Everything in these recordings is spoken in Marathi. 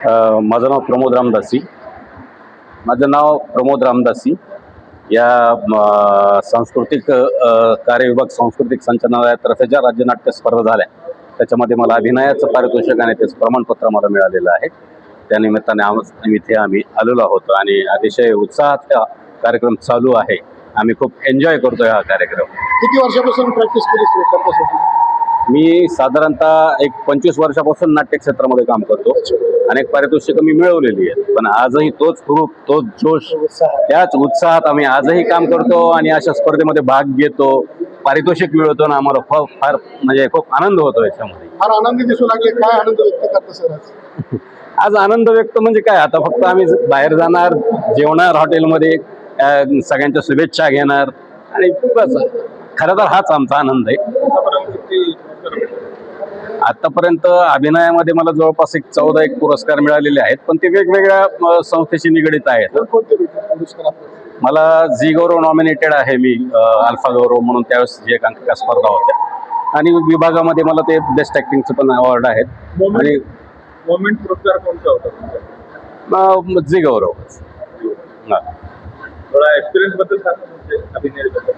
माझं नाव प्रमोद रामदासी. या सांस्कृतिक कार्य विभाग सांस्कृतिक संचालनालयातर्फे ज्या राज्य नाट्य स्पर्धा झाल्या त्याच्यामध्ये मला अभिनयाचं पारितोषिक आणि त्याचं प्रमाणपत्र मला मिळालेलं आहे. त्यानिमित्ताने इथे आम्ही आलेलो आहोत आणि अतिशय उत्साहात हा कार्यक्रम चालू आहे. आम्ही खूप एन्जॉय करतोय हा कार्यक्रम. किती वर्षापासून प्रॅक्टिस केली? मी साधारणतः एक 25 वर्षापासून नाट्य क्षेत्रामध्ये काम करतो. अनेक पारितोषिकं मी मिळवलेली आहेत, पण आजही तोच हुरूप, तोच जोश, त्याच उत्साहात आम्ही आजही काम करतो आणि अशा स्पर्धेमध्ये भाग घेतो, पारितोषिक मिळवतो ना आम्हाला फार म्हणजे खूप आनंद होतो याच्यामध्ये. फार आनंदी दिसू लागले. काय आनंद व्यक्त करता सर आज? आज आनंद व्यक्त म्हणजे काय, आता फक्त आम्ही बाहेर जाणार, जेवणार हॉटेलमध्ये, सगळ्यांच्या शुभेच्छा घेणार आणि बस. खरं तर हाच आमचा आनंद आहे. आतापर्यंत अभिनयामध्ये मला जवळपास 14 पुरस्कार मिळालेले आहेत, पण ते वेगवेगळ्या संस्थेशी निगडित आहेत. मला झी गौरव नॉमिनेटेड आहे मी, अल्फा गौरव म्हणून, त्यावेळेस जी एकांकिका स्पर्धा होत्या, आणि विभागामध्ये मला ते बेस्ट ऍक्टिंगचं पण अवॉर्ड आहेत. आणि पुरस्कार कोणता होता? झी गौरव. थोडा एक्सपिरियन्स बद्दल सांगा, अभिनयाबद्दल.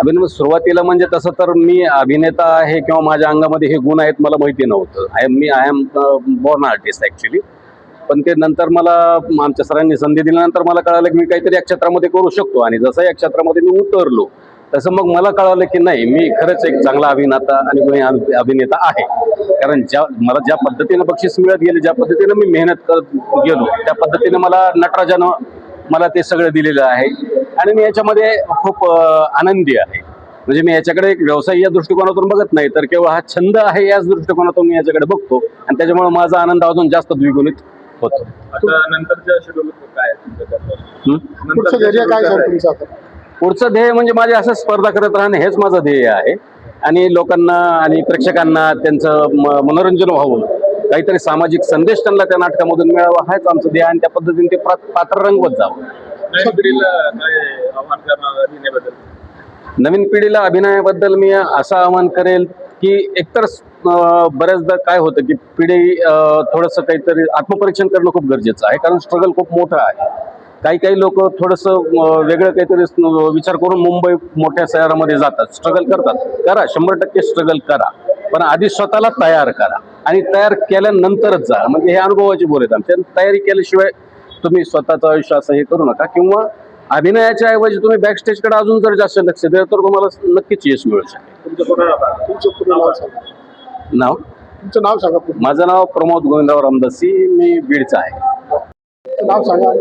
अभिनय सुरुवातीला म्हणजे तसं तर मी अभिनेता आहे किंवा माझ्या अंगामध्ये हे गुण आहेत मला माहिती नव्हतं. I am born artist actually. पण ते नंतर मला आमच्या सरांनी संधी दिल्यानंतर मला कळालं की मी काहीतरी या क्षेत्रामध्ये करू शकतो, आणि जसं या क्षेत्रामध्ये मी उतरलो तसं मग मला कळालं की नाही, मी खरंच एक चांगला अभिनेता आणि अभिनेता आहे. कारण मला ज्या पद्धतीनं बक्षीस मिळत गेले, ज्या पद्धतीनं मी मेहनत करत गेलो, त्या पद्धतीनं मला नटराजानं मला ते सगळं दिलेलं आहे आणि मी याच्यामध्ये खूप आनंदी आहे. म्हणजे मी याच्याकडे एक व्यवसाय या दृष्टिकोनातून बघत नाही, तर केवळ हा छंद आहे याच दृष्टिकोनातून मी याच्याकडे बघतो, आणि त्याच्यामुळे माझा आनंद अजून जास्त द्विगुणित होतो. आता नंतरच्या शेड्यूल काय पुढचं ध्येय म्हणजे माझे असं स्पर्धा करत राहणे हेच माझं ध्येय आहे, आणि लोकांना आणि प्रेक्षकांना त्यांचं मनोरंजन व्हावं, काहीतरी सामाजिक संदेश त्यांना त्या नाटकामधून मिळावा, हाच आमचं ध्येय, आणि त्या पद्धतीने ते पात्र रंगवत जावं. नवीन पिढीला अभिनयाबद्दल मी असं आवाहन करेल की एकतर बऱ्याचदा काय होतं की पिढी थोडंसं काहीतरी आत्मपरीक्षण करणं खूप गरजेचं आहे, कारण स्ट्रगल खूप मोठं आहे. काही लोक थोडंसं वेगळं काहीतरी विचार करून मुंबई मोठ्या शहरामध्ये जातात, स्ट्रगल करतात. करा, 100% स्ट्रगल करा, पण आधी स्वतःला तयार करा, आणि तयार केल्यानंतरच जा. म्हणजे हे अनुभवाची बोल आहेत आमच्या. तयारी केल्याशिवाय तुम्ही स्वतःचं आयुष्य असं हे करू नका, किंवा अभिनयाच्या ऐवजी तुम्ही बॅकस्टेजकडे अजून जर जास्त लक्ष दिलं तर तुम्हाला नक्कीच यश मिळू शकेल. तुमचं नाव सांगा. माझं नाव प्रमोद गोविंदराव रामदासी, मी बीडचा आहे. नाव सांगा.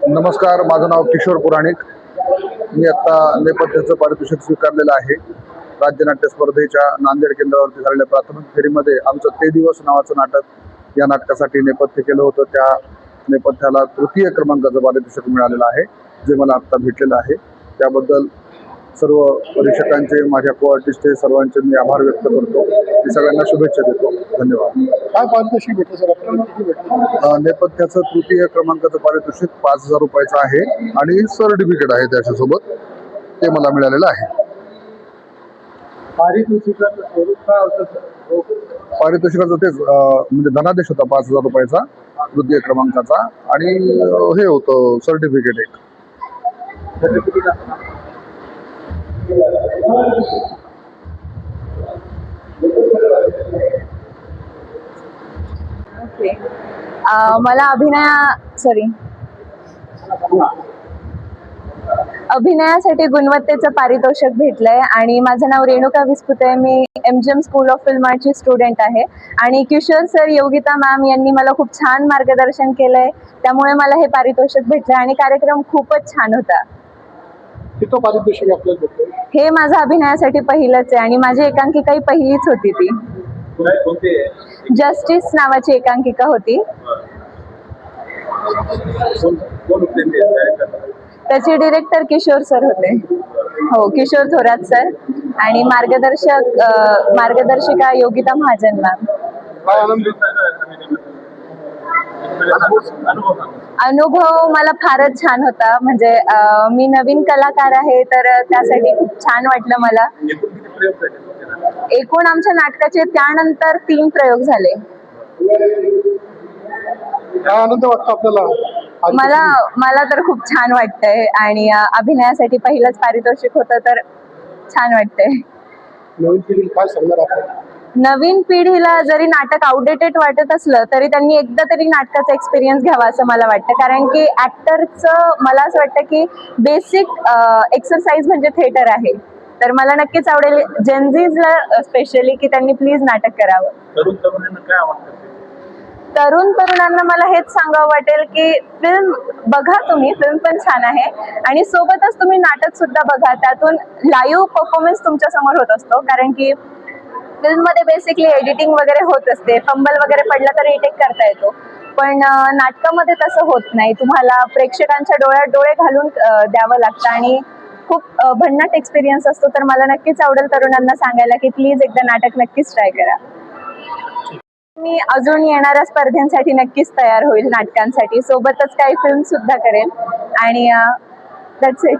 नमस्कार, माझं नाव किशोर पुराणिक. मी आता नेपथ्याचं पारितोषिक स्वीकारलेलं आहे. राज्य नाट्य स्पर्धेच्या नांदेड केंद्रावरती झालेल्या प्राथमिक फेरीमध्ये आमचं ते दिवस नावाचं नाटक, या नाटकासाठी नेपथ्य केलं होतं. त्या नेपथ्याला तृतीय क्रमांकाचं पारितोषिक मिळालेलं आहे, जे मला आत्ता भेटलेलं आहे. त्याबद्दल सर्व परीक्षकांचे, माझ्या को आर्टिस्टचे, सर्वांचे मी आभार व्यक्त करतो. मी सगळ्यांना शुभेच्छा देतो. धन्यवाद. काय पारितोषिक भेटलं सर आपल्याला? किती भेटलं? नेपथ्याचं तृतीय क्रमांकाचं पारितोषिक 5,000 रुपयाचं आहे, आणि सर्टिफिकेट आहे त्याच्यासोबत, ते मला मिळालेलं आहे. पारितोषिकाचं स्वरूप काय होतं? पारितोषिकाचं तेच म्हणजे धनादेश होता 5,000 रुपयाचा तृतीय क्रमांकाचा, आणि हे होतं सर्टिफिकेट एक. ओके. मला अभिनयासाठी गुणवत्तेचं पारितोषिक भेटलंय, आणि माझं नाव रेणुका विस्पुते. मी MGM स्कूल ऑफ फिल्म आर्टची स्टुडंट आहे, आणि किशोर सर, योगिता मॅम यांनी मला खूप छान मार्गदर्शन केलंय, त्यामुळे मला हे पारितोषिक भेटलंय, आणि कार्यक्रम खूपच छान होता. किती पारितोषिक आपल्याला भेटलं? हे माझं अभिनयासाठी पहिलंच आहे, आणि माझी एकांकिका ही पहिलीच होती. ती जस्टिस नावाची एकांकिका होती. त्याचे डिरेक्टर किशोर सर होते. हो, किशोर थोरात सर, आणि मार्गदर्शिका योगिता महाजन मॅम. अनुभव मला फारच छान होता. म्हणजे मी नवीन कलाकार आहे, तर त्यासाठी खूप छान वाटलं मला. एकूण आमच्या नाटकाचे त्यानंतर 3 प्रयोग झाले. काय आनंद वाटतो आपल्याला मला तर खूप छान वाटतंय आणि अभिनयासाठी पहिलंच पारितोषिक होतं तर छान वाटतंय. नवीन पिढीला काय सांगणार आपण? नवीन पिढीला जरी नाटक आउटडेटेड वाटत असलं तरी त्यांनी एकदा तरी नाटकाचा एक्सपिरियन्स घ्यावा असं मला वाटतं. कारण की ऍक्टरचं मला असं वाटतं की बेसिक एक्सरसाइज म्हणजे थिएटर आहे. तर मला नक्कीच आवडेल जेनझीजला स्पेशली की त्यांनी प्लीज नाटक करावं. तरुण तरुणांना काय आवडतं? तरुणांना मला हेच सांगावं वाटेल की फिल्म बघा, तुम्ही फिल्म पण छान आहे आणि सोबतच तुम्ही नाटक सुद्धा बघा. त्यातून लाईव्ह परफॉर्मन्स तुमच्या समोर होत असतो. कारण की फिल्ममध्ये बेसिकली एडिटिंग वगैरे होत असते, फंबल वगैरे पडला तर रिटेक करता येतो, पण नाटकामध्ये तसं होत नाही. तुम्हाला प्रेक्षकांच्या डोळ्यात डोळे घालून द्यावं लागतं आणि खूप भन्नाट एक्सपिरियन्स असतो. तर मला नक्कीच आवडेल तरुणांना सांगायला की प्लीज एकदा नाटक नक्कीच ट्राय करा. मी अजून येणाऱ्या स्पर्धांसाठी नक्कीच तयार होईल, नाटकांसाठी सोबतच काही फिल्म सुद्धा करेल आणि दॅट्स इट.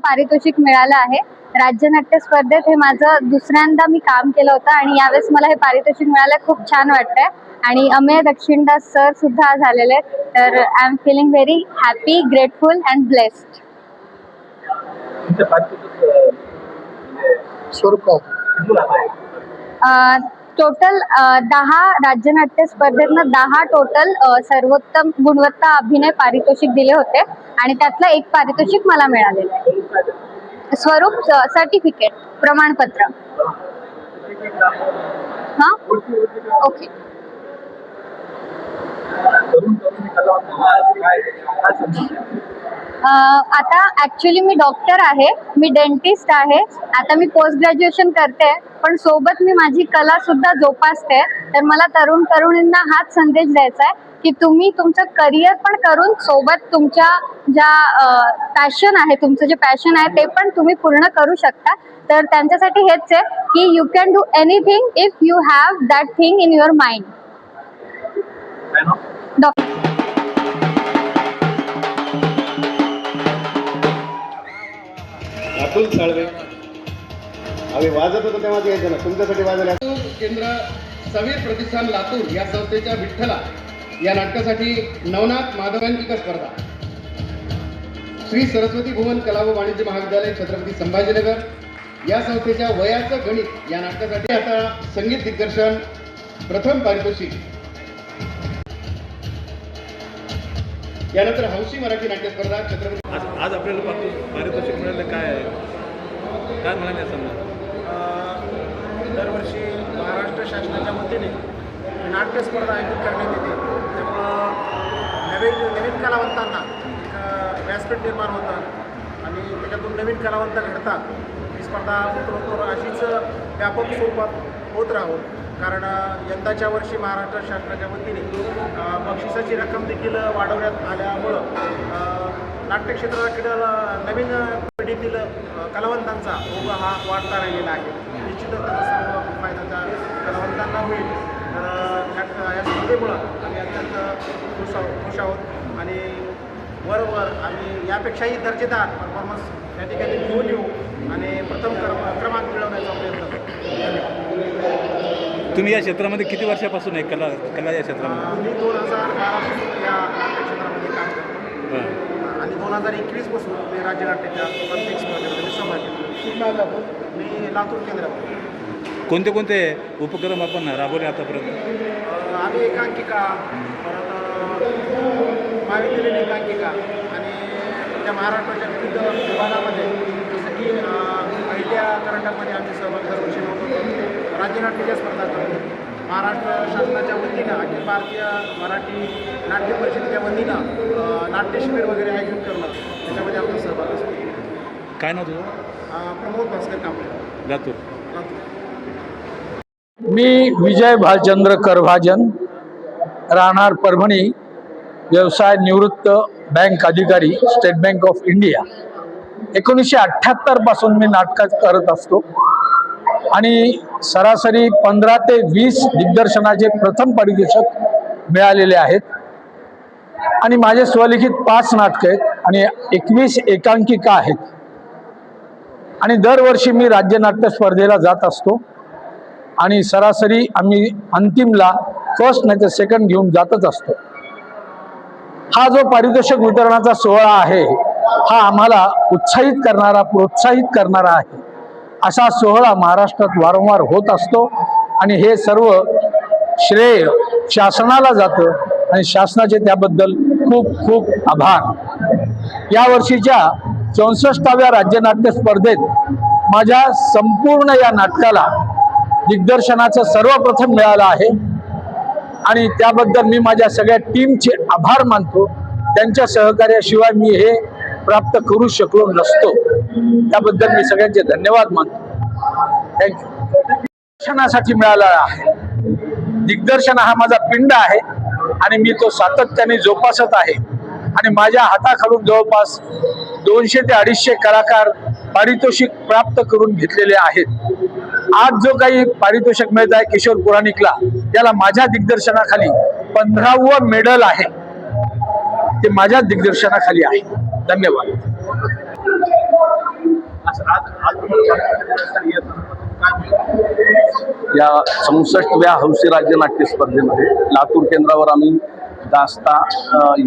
पारितोषिक मिळालं आहे. राज्य नाट्य स्पर्धेत हे माझं दुसऱ्यांदा मी काम केलं होतं आणि यावेळेस मला हे पारितोषिक मिळालं, खूप छान वाटतंय. आणि अमेय दक्षिणदास सर सुद्धा आज आलेले आहेत. तर I am feeling very happy, grateful and blessed. तुमच्या पारितोषिक स्वरूप काय? टोटल 10 राज्य नाट्य स्पर्धेतनं 10 टोटल सर्वोत्तम गुणवत्ता अभिनय पारितोषिक दिले होते आणि त्यातलं एक पारितोषिक मला मिळालेलं आहे. स्वरूप सर्टिफिकेट, प्रमाणपत्र. हां, ओके. आता ऍक्च्युली मी डॉक्टर आहे, मी डेंटिस्ट आहे. आता मी पोस्ट ग्रॅज्युएशन करते, पण सोबत मी माझी कला सुद्धा जोपासते. तर मला तरुण तरुणींना हाच संदेश द्यायचा आहे की तुम्ही तुमचं करिअर पण करून सोबत तुमच्या ज्या पॅशन आहे, तुमचं जे पॅशन आहे ते पण तुम्ही पूर्ण करू शकता. तर त्यांच्यासाठी हेच आहे की you can do anything if you have that thing in your mind. Atul Salve. आम्ही वाजत होतो तेव्हा यायचं ना, तुमच्यासाठी वाजवल्या. केंद्र सवीर प्रतिष्ठान लातूर या संस्थेच्या विठ्ठला या नाटकासाठी नवनाथ माधवांकिका स्पर्धा, श्री सरस्वती भुवन कला व वाणिज्य महाविद्यालय छत्रपती संभाजीनगर या संस्थेच्या वयाचं गणित या नाटकासाठी आता संगीत दिग्दर्शन प्रथम पारितोषिक. यानंतर हौशी मराठी नाट्य स्पर्धा छत्रपती. आज आपल्याला पारितोषिक मिळालं, काय म्हणाले समजा? दरवर्षी महाराष्ट्र शासनाच्या वतीने नाट्यस्पर्धा आयोजित करण्यात येते. त्यामुळं नवीन कलावंतांना एक व्यासपीठ निर्माण होतं आणि त्याच्यातून नवीन कलावंत घडतात. ही स्पर्धा उत्तरोत्तर अशीच व्यापक स्वरूपात होत राहून, कारण यंदाच्या वर्षी महाराष्ट्र शासनाच्या वतीने बक्षिसाची रक्कम देखील वाढवण्यात आल्यामुळं नाट्यक्षेत्राकडे नवीन पिढीतील कलावंतांचा ओघ हा वाढता राहिलेला आहे. निश्चितच त्याचा सर्व फायदा त्या कलावंतांना होईल. तर या स्पर्धेमुळं आम्ही अत्यंत खुश आहोत आणि वरवर आम्ही यापेक्षाही दर्जेदार परफॉर्मन्स या ठिकाणी घेऊन येऊ आणि प्रथम क्रमांक मिळवण्याचा प्रयत्न करू. तुम्ही या क्षेत्रामध्ये किती वर्षापासून आहे कला या क्षेत्रामध्ये? मी 2012 या नाट्यक्षेत्रामध्ये काम करतो आणि 2021 पासून मी राज्य नाट्याच्या प्रत्येक स्पर्धेमध्ये सहभागी आहे. मी लातूर केंद्रावर. कोणते उपक्रम आपण राबवले आतापर्यंत? आम्ही एकांकिका, परत महाविद्यालयीन एकांकिका आणि त्या महाराष्ट्राच्या विविध विभागामध्ये जसं की पहिल्या करंडामध्ये आम्ही सहभाग दरवर्षी नव्हतो. राज्यनाट्याच्या स्पर्धा करतो. महाराष्ट्र शासनाच्या वतीनं अखिल भारतीय मराठी नाट्य परिषदेच्या वतीनं नाट्यशिबिर वगैरे आयोजित करणं, त्याच्यामध्ये आमचा सहभाग असतो. काय नाव तुझं? प्रमोद भास्कर कांबळे, लातूर. मी विजय भालचंद्र करभाजन, राहणार परभणी, व्यवसाय निवृत्त बँक अधिकारी, स्टेट बँक ऑफ इंडिया. 1978 पासून मी नाटक करत असतो आणि सरासरी 15 ते 20 दिग्दर्शनाचे प्रथम पारितोषिक मिळालेले आहेत आणि माझे स्वलिखित 5 नाटकं आहेत आणि 21 एकांकिका आहेत आणि दरवर्षी मी राज्य नाट्य स्पर्धेला जात असतो आणि सरासरी आम्ही अंतिमला फर्स्ट नाही तर सेकंड घेऊन जातच असतो. हा जो पारितोषिक वितरणाचा सोहळा आहे हा आम्हाला उत्साहित करणारा, प्रोत्साहित करणारा आहे. असा सोहळा महाराष्ट्रात वारंवार होत असतो आणि हे सर्व श्रेय शासनाला जातं आणि शासनाचे त्याबद्दल खूप खूप आभार. या वर्षीच्या 64व्या राज्य नाट्य स्पर्धेत माझ्या संपूर्ण या नाटकाला दिग्दर्शनाचं सर्वप्रथम मिळालं आहे आणि त्याबद्दल मी माझ्या सगळ्या टीमचे आभार मानतो. त्यांच्या सहकार्याशिवाय मी हे प्राप्त करू शकलो नसतो. त्याबद्दल मी सगळ्यांचे धन्यवाद मानतो. थँक्यू. दिग्दर्शनासाठी मिळाला आहे. दिग्दर्शन हा माझा पिंड आहे आणि मी तो सातत्याने जोपासत आहे आणि माझ्या हाताखालून जवळपास 200 ते 250 कलाकार पारितोषिक प्राप्त करून घेतलेले आहेत. आज जो काही पारितोषिक मिळत आहे किशोर पुराणिकला, त्याला माझ्या दिग्दर्शनाखाली 15वं मेडल आहे. ते माझ्या दिग्दर्शनाखाली आहे. धन्यवाद. या 64व्या हौशी राज्य नाट्य स्पर्धेमध्ये लातूर केंद्रावर आम्ही दास्ता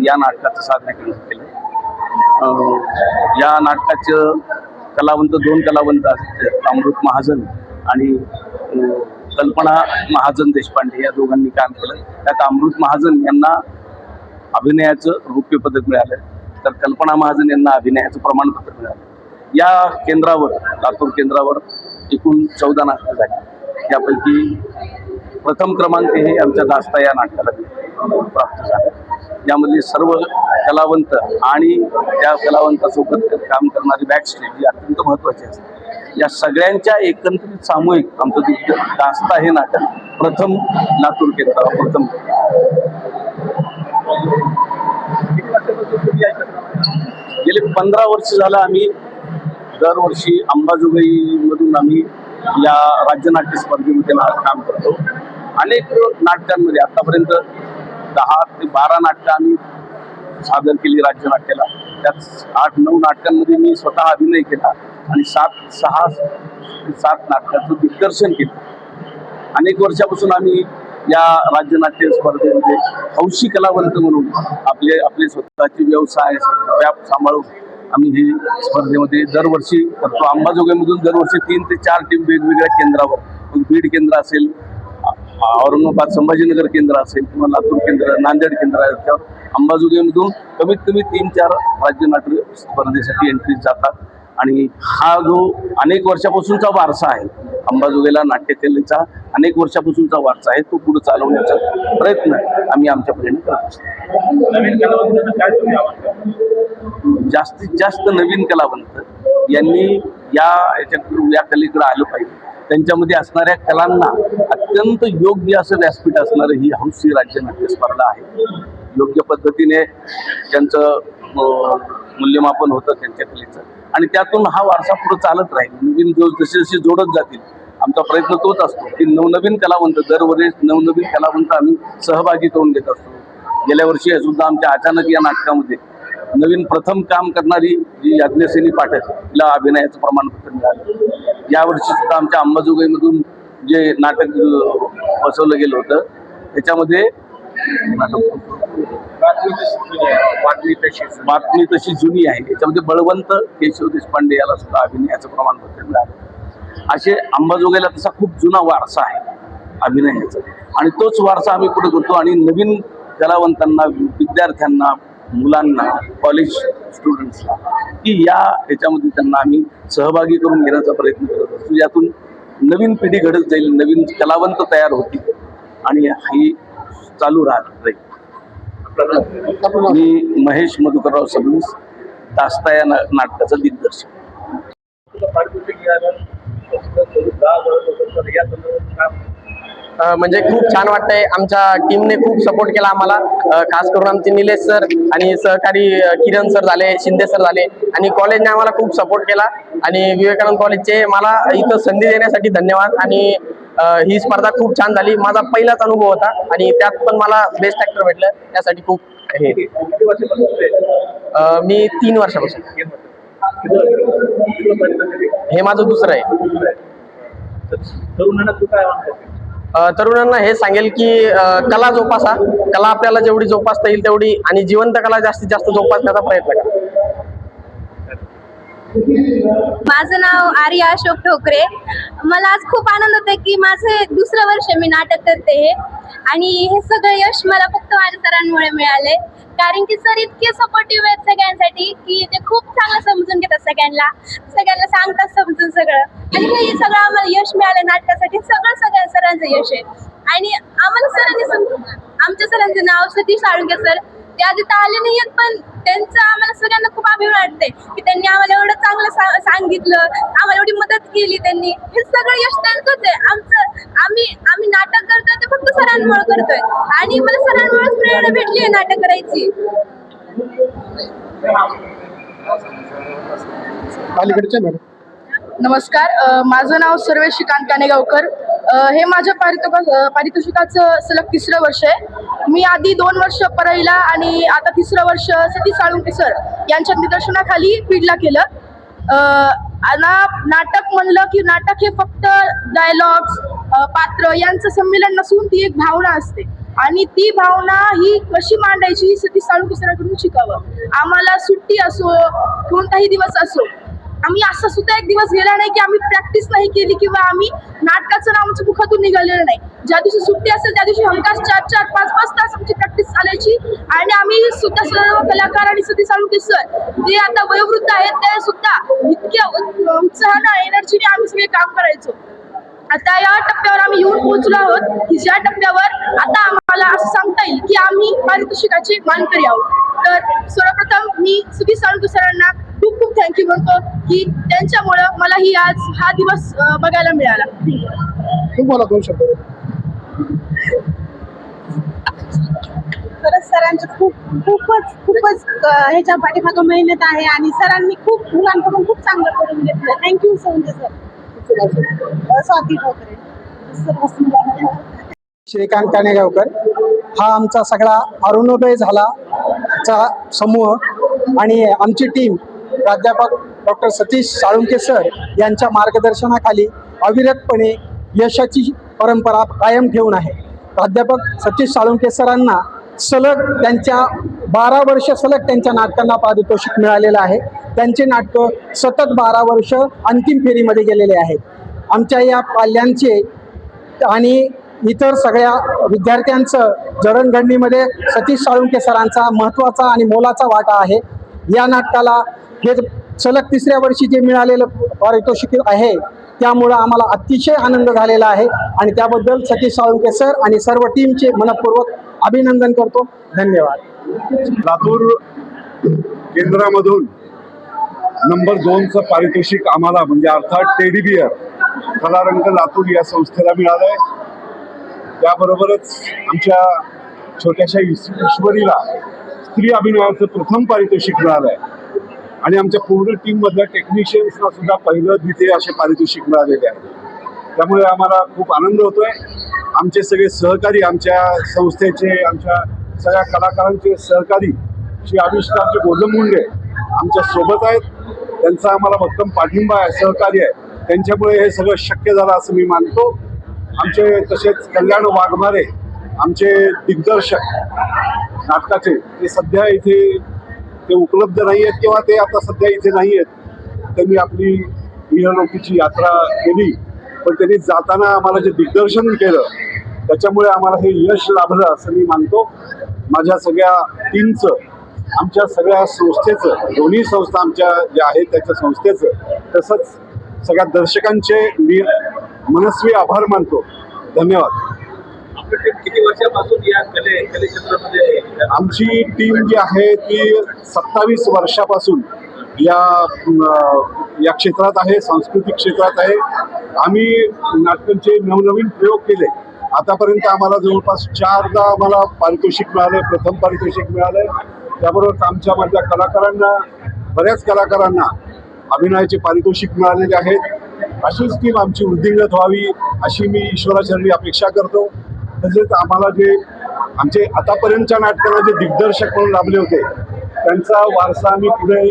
या नाटकाचं सादरीकरण केलं. या नाटकाचं कलावंत 2 कलावंत आहेत, अमृत महाजन आणि कल्पना महाजन देशपांडे या दोघांनी काम केलं. त्यात अमृत महाजन यांना अभिनयाचं रौप्य पदक मिळालं, तर कल्पना महाजन यांना अभिनयाचं प्रमाणपत्र मिळालं. या केंद्रावर, लातूर केंद्रावर एकूण 14 नाटकं झाली. त्यापैकी प्रथम क्रमांक हे आमच्या दास्ता या नाटकाला प्राप्त झाला. यामध्ये सर्व कलावंत आणि त्या कलावंतासोबत काम करणारी बॅक स्टेज ही अत्यंत महत्त्वाची असते. या सगळ्यांच्या एकत्रित सामूहिक आमचं दास्ता हे नाटक प्रथम लातूर केंद्रावर प्रथम. गेले 15 वर्ष झालं आम्ही दरवर्षी अंबाजोगाईमधून आम्ही या राज्य नाट्य स्पर्धेमध्ये काम करतो. अनेक नाटकांमध्ये आतापर्यंत 10 ते 12 नाटकं आम्ही सादर केली राज्य नाट्याला. त्यात 8-9 नाटकांमध्ये मी स्वतः अभिनय केला आणि 6 ते 7 नाटकाचं दिग्दर्शन केलं. अनेक वर्षापासून आम्ही या राज्य नाट्य स्पर्धेमध्ये हौशी कलावंत म्हणून आपले स्वतःचे व्यवसाय व्याप सांभाळून आम्ही ही स्पर्धेमध्ये दरवर्षी करतो. अंबाजोगाईमधून दरवर्षी 3 ते 4 टीम वेगवेगळ्या केंद्रावर, बीड केंद्र असेल, औरंगाबाद संभाजीनगर केंद्र असेल किंवा लातूर केंद्र, नांदेड केंद्र आहे, त्यावर अंबाजोगाईमधून कमीत कमी 3-4 राज्य नाट्य स्पर्धेसाठी एंट्रीज जातात. आणि हा जो अनेक वर्षापासूनचा वारसा आहे, अंबाजोगाईला नाट्यकलेचा अनेक वर्षापासूनचा वारसा आहे, तो पुढे चालवण्याचा प्रयत्न आम्ही आमच्या परीने करत असतो. नवीन कलावंतांना काय तुम्ही आवाहन करता? जास्तीत जास्त नवीन कलावंत यांनी या कलेकडे आलं पाहिजे. त्यांच्यामध्ये असणाऱ्या कलांना अत्यंत योग्य असं व्यासपीठ असणारं ही हौशी राज्य नाट्य स्पर्धा आहे. योग्य पद्धतीने त्यांचं मूल्यमापन होतं त्यांच्या कलेचं आणि त्यातून हा वारसा पुढे चालत राहील. नवीन जसे जसे जोडत जातील आमचा प्रयत्न तोच असतो की नवनवीन कलावंत, दरवर्षी नवनवीन कलावंत आम्ही सहभागी करून घेत असतो. गेल्या वर्षी सुद्धा आमच्या अचानक या नाटकामध्ये नवीन प्रथम काम करणारी जी यज्ञसेनी पाठक तिला अभिनयाचं प्रमाणपत्र मिळालं. यावर्षी सुद्धा आमच्या अंबाजोगाईमधून जे नाटक बसवलं गेलं होतं त्याच्यामध्ये बातमी तशी जुनी आहे, याच्यामध्ये बळवंत केशव देशपांडे याला सुद्धा अभिनयाचं प्रमाणपत्र मिळालं. असे अंबाजोगाईला तसा खूप जुना वारसा आहे अभिनयाचा आणि तोच वारसा आम्ही पुढे करतो आणि नवीन कलावंतांना, विद्यार्थ्यांना, मुलांना, कॉलेज स्टुडंट्सला की याच्यामध्ये त्यांना आम्ही सहभागी करून घेण्याचा प्रयत्न करत असतो. यातून नवीन पिढी घडत जाईल, नवीन कलावंत तयार होतील आणि ही चालू राहत राहील. मी महेश मधुकरराव सबनीस, दास्ता या नाटकाचं दिग्दर्शन. म्हणजे खूप छान वाटतंय. आमच्या टीमने खूप सपोर्ट केला आम्हाला, खास करून आमचे निलेश सर आणि सहकारी किरण सर झाले, शिंदे सर झाले आणि कॉलेजने आम्हाला खूप सपोर्ट केला आणि विवेकानंद कॉलेजचे मला इथं संधी देण्यासाठी धन्यवाद. आणि ही स्पर्धा खूप छान झाली. माझा पहिलाच अनुभव होता आणि त्यात पण मला बेस्ट ऍक्टर भेटलं, त्यासाठी खूप हे. मी 3 वर्षापासून, हे माझं दुसरं आहे. तरुणांना तू काय आवाहन करते? तरुणांना हे सांगेल की कला जोपासा, कला आपल्याला जेवढी जोपासता येईल तेवढी, आणि जिवंत कला जास्तीत जास्त जोपासण्याचा प्रयत्न करा. माझं नाव आर्या अशोक ठोकरे. मला आज खूप आनंद होतोय की माझे दुसरं वर्ष मी नाटक करते हे, आणि हे सगळं यश मला फक्त माझ्या सरांमुळे मिळाले. कारण की सर इतके सपोर्टिव्ह आहेत सगळ्यांसाठी की ते खूप चांगलं समजून घेतात, सगळ्यांना सांगतात समजून सगळं, आणि हे सगळं आम्हाला यश मिळालं नाटकासाठी सगळ्या सरांचं यश आहे. आणि आम्हाला सरांनी आमच्या सरांचं नाव सतीश साळुंके सर, ते आधी तर आले नाही आहेत, पण त्यांचं आम्हाला सगळ्यांना खूप अभिमान वाटते की त्यांनी आम्हाला एवढं चांगलं सांगितलं, आम्हाला एवढी मदत केली त्यांनी. हे सगळं यश त्यांचंच आहे. आम्ही नाटक करतोय ते फक्त सरांमुळे करतोय, आणि मला सरांमुळेच प्रेरणा भेटली आहे नाटक करायची. अलीकडचे मॅडम. नमस्कार, माझं नाव सर्वेश श्रीकांत कानेगावकर. हे माझ्या पारितोषिकाचं सलग तिसरं वर्ष आहे. मी आधी 2 वर्ष परळीला आणि आता तिसरं वर्ष सतीश साळुंके सर यांच्या निदर्शनाखाली बीडला केलं. नाटक म्हणलं की नाटक हे फक्त डायलॉग्स, पात्र यांचं संमेलन नसून ती एक भावना असते, आणि ती भावना ही कशी मांडायची सतीश साळुंके सरांकडून शिकावं. आम्हाला सुट्टी असो, कोणताही दिवस असो, आम्ही असं सुद्धा एक दिवस गेला नाही की आम्ही प्रॅक्टिस नाही केली किंवा आम्ही नाटकाचं नाव आमच्या मुखातून निघालेलं नाही. ज्या दिवशी सुट्टी असेल त्या दिवशी हमखास 4-5 तास आमची प्रॅक्टिस चालायची. आणि आम्ही सुद्धा सर्व कलाकार आणि सतीश साळुंके सर जे आता वयोवृद्ध आहेत ते सुद्धा इतक्या उत्साहानं एनर्जीने आम्ही सगळे काम करायचो. आता या टप्प्यावर आम्ही येऊन पोहोचलो आहोत की ज्या टप्प्यावर आता आम्हाला असं सांगता येईल की आम्ही पारितोषिकाचे मानकरी आहोत. तर सर्वप्रथम मी सतीश साळुंके सरांना खूप खूप थँक्यू म्हणतो की त्यांच्यामुळं मला आज हा दिवस बघायला मिळाला. तुम्हाला 2 शब्द. खरंच सरांची खूपच ह्याच्या पाठीमागं मेहनत आहे, आणि सरांनी खूप मुलांकडून खूप चांगलं करून घेतलं. Thank you Salunke sir. स्वाती ठोकरे. श्रीकांत कानेगावकर. हा आमचा सगळा अरुणोदय झाला चा समूह, आणि आमची टीम प्राध्यापक डॉक्टर सतीश साळुंके सर यांच्या मार्गदर्शनाखाली अविरतपणे यशाची परंपरा कायम ठेवून आहे. प्राध्यापक सतीश साळुंके सरांना सलग त्यांच्या 12 वर्ष सलग त्यांच्या नाटकांना पारितोषिक मिळालेलं आहे. त्यांचे नाटकं सतत 12 वर्ष अंतिम फेरीमध्ये गेलेले आहेत. आमच्या या पाल्यांचे आणि इतर सगळ्या विद्यार्थ्यांचं जडणघडणीमध्ये सतीश साळुंके सरांचा महत्त्वाचा आणि मोलाचा वाटा आहे. या नाटकाला हे सलग 3ऱ्या वर्षी जे मिळालेलं पारितोषिक आहे त्यामुळं आम्हाला अतिशय आनंद झालेला आहे, आणि त्याबद्दल सतीश साळुंके सर आणि सर्व टीमचे मनपूर्वक अभिनंदन करतो. धन्यवाद. लातूर केंद्रामधून नंबर 2चं पारितोषिक आम्हाला, म्हणजे अर्थात टेडी बियर कलारंग लातूर या संस्थेला मिळालं आहे. त्याबरोबरच आमच्या छोट्याशा ईश्वरीला स्त्री अभिनयाचं प्रथम पारितोषिक मिळालं आहे, आणि आमच्या पूर्ण टीममधल्या टेक्निशियन्सना सुद्धा 1लं 2य असे पारितोषिक मिळालेले आहे. त्यामुळे आम्हाला खूप आनंद होतोय. आमचे सगळे सहकारी, आमच्या संस्थेचे, आमच्या सगळ्या कलाकारांचे सहकारी श्री आविष्कारचे गोजमुंडे आमच्या सोबत आहेत. त्यांचा आम्हाला भक्कम पाठिंबा आहे, सहकार्य आहे. त्यांच्यामुळे हे सगळं शक्य झालं असं मी मानतो. आमचे तसेच कल्याण वाघमारे, आमचे दिग्दर्शक नाटकाचे, ते सध्या इथे ते उपलब्ध नाही आहेत किंवा ते आता सध्या इथे नाही आहेत. त्यांनी आपली इहलोकीची यात्रा केली, पण त्यांनी जाताना आम्हाला जे दिग्दर्शन केलं त्याच्यामुळे आम्हाला हे यश लाभलं असं मी मानतो. माझ्या सगळ्या टीमचं, आमच्या सगळ्या संस्थेचं, दोन्ही संस्था आमच्या ज्या आहेत त्याच्या संस्थेचं, तसंच सगळ्या दर्शकांचे मी मनस्वी आभार मानतो. धन्यवाद. किती वर्षापासून या कले क्षेत्रामध्ये? आमची टीम जी आहे ती 27 वर्षापासून या क्षेत्रात आहे, सांस्कृतिक क्षेत्रात आहे. आम्ही नाटकांचे नवनवीन प्रयोग केले. आतापर्यंत आम्हाला जवळपास 4दा आम्हाला पारितोषिक मिळाले, प्रथम पारितोषिक मिळाले. त्याबरोबर आमच्या कलाकारांना, बऱ्याच कलाकारांना अभिनयाचे पारितोषिक मिळालेले आहेत. अशीच टीम आमची वृद्धिंगत व्हावी अशी मी ईश्वराचरणी अपेक्षा करतो. तसेच आम्हाला जे आमचे आतापर्यंतच्या नाटकांना जे दिग्दर्शक म्हणून लाभले होते त्यांचा वारसा आम्ही पुढे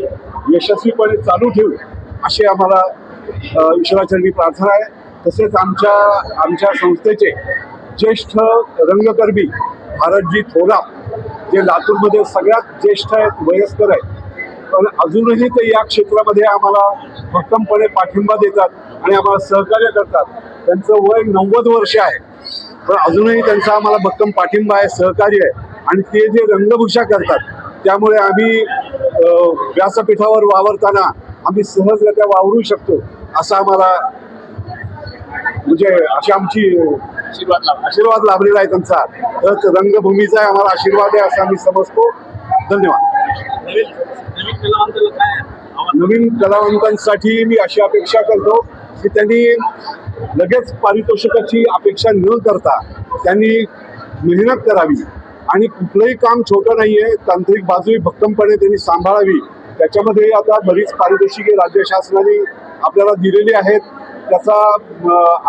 यशस्वीपणे चालू ठेवू अशी आम्हाला ईश्वराचरणी प्रार्थना आहे. तसेच आमच्या संस्थेचे ज्येष्ठ रंगकर्मी भारतजी थोरात, जे लातूरमध्ये सगळ्यात ज्येष्ठ आहेत, वयस्कर आहेत, पण अजूनही ते या क्षेत्रामध्ये आम्हाला भक्कमपणे पाठिंबा देतात आणि आम्हाला सहकार्य करतात. त्यांचं वय 90 वर्ष आहे, पण अजूनही त्यांचा आम्हाला भक्कम पाठिंबा आहे, सहकार्य आहे. आणि ते जे रंगभूषा करतात त्यामुळे आम्ही व्यासपीठावर वावरताना आम्ही सहजरित्या वावरू शकतो, असं आम्हाला म्हणजे अशी आमची आशीर्वाद लाभलेला आहे त्यांचा. तर रंगभूमीचा आम्हाला आशीर्वाद आहे असं आम्ही समजतो. धन्यवाद. नवीन कलावंतांसाठी मी अशी अपेक्षा करतो की त्यांनी लगेच पारितोषिकाची अपेक्षा न करता त्यांनी मेहनत करावी आणि कुठलंही काम छोटं नाही आहे, तांत्रिक बाजूही भक्कमपणे त्यांनी सांभाळावी. त्याच्यामध्ये आता बरीच पारितोषिके राज्य शासनाने आपल्याला दिलेली आहेत, त्याचा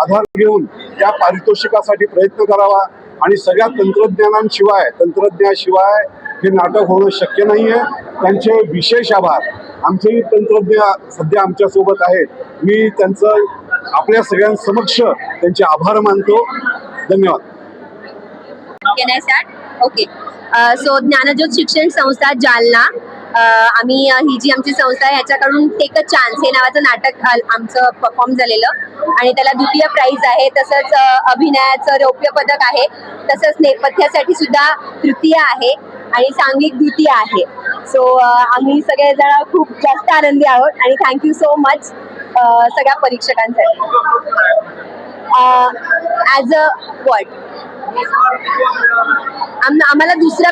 आधार घेऊन त्या पारितोषिकासाठी प्रयत्न करावा. आणि सगळ्या तंत्रज्ञाशिवाय हे नाटक होणं शक्य नाही आहे. त्यांचे विशेष आभार. आमचेही तंत्रज्ञ सध्या आमच्यासोबत आहेत. मी त्यांचं आपल्या सगळ्यांसमक्ष त्यांचे आभार मानतो. धन्यवाद. Can I start? Okay. So Dnyanjyot शिक्षण संस्था जालना, आम्ही ही जी आमची संस्था आहे ह्याच्याकडून टेक अ चान्स हे नावाचं नाटक आमचं परफॉर्म झालेलं आणि त्याला द्वितीय प्राइज आहे. तसंच अभिनयाचं रौप्य पदक आहे. तसंच नेपथ्यासाठी सुद्धा तृतीय आहे आणि सांघिक द्वितीय आहे. सो आम्ही सगळेजण खूप जास्त आनंदी आहोत आणि थँक्यू सो मच सगळ्या परीक्षकांसाठी. ॲज अ वॉट आम्हाला दुसरा